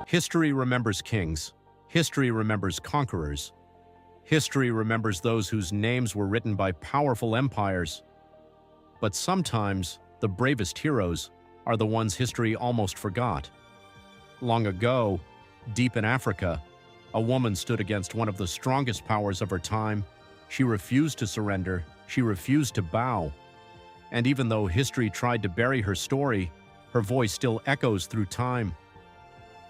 History remembers kings. History remembers conquerors. History remembers those whose names were written by powerful empires. But sometimes, the bravest heroes are the ones history almost forgot. Long ago, deep in Africa, a woman stood against one of the strongest powers of her time. She refused to surrender. She refused to bow. And even though history tried to bury her story, her voice still echoes through time.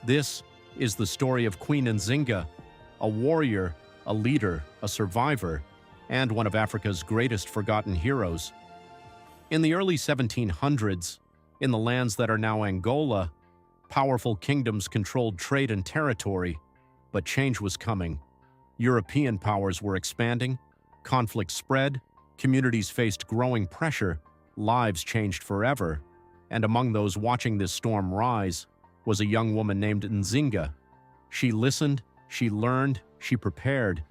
This is the story of Queen Nzinga, a warrior, a leader, a survivor, and one of Africa's greatest forgotten heroes. In the early 1700s, in the lands that are now Angola, powerful kingdoms controlled trade and territory, but change was coming. European powers were expanding, conflict spread, communities faced growing pressure, lives changed forever, and among those watching this storm rise was a young woman named Nzinga. She listened, she learned, she prepared.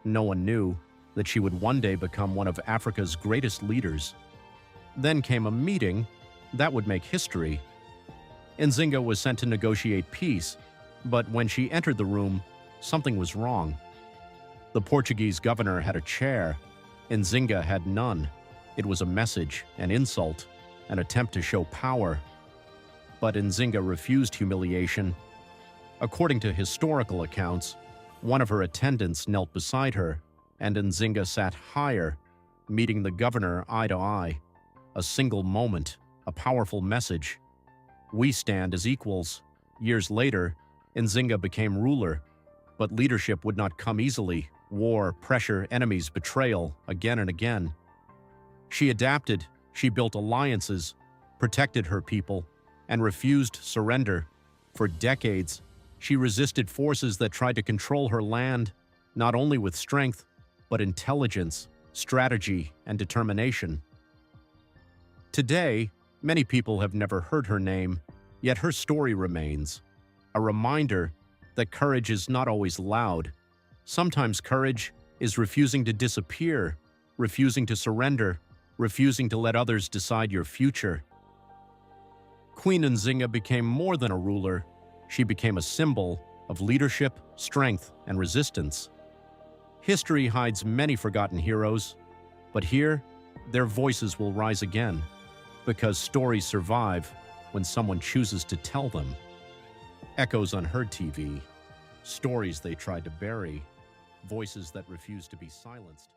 No one knew that she would one day become one of Africa's greatest leaders. Then came a meeting that would make history. Nzinga was sent to negotiate peace, but when she entered the room, something was wrong. The Portuguese governor had a chair. Nzinga had none. It was a message, an insult, an attempt to show power. But Nzinga refused humiliation. According to historical accounts, one of her attendants knelt beside her, and Nzinga sat higher, meeting the governor eye to eye. A single moment, a powerful message. We stand as equals. Years later, Nzinga became ruler, but leadership would not come easily. War, pressure, enemies, betrayal, again and again. She adapted, she built alliances, protected her people, and refused surrender. For decades, she resisted forces that tried to control her land, not only with strength, but intelligence, strategy, and determination. Today, many people have never heard her name, yet her story remains. A reminder that courage is not always loud. Sometimes courage is refusing to disappear, refusing to surrender, refusing to let others decide your future. Queen Nzinga became more than a ruler. She became a symbol of leadership, strength, and resistance. History hides many forgotten heroes, but here, their voices will rise again, because stories survive when someone chooses to tell them. ECHOES Unheard TV. Stories they tried to bury. Voices that refuse to be silenced.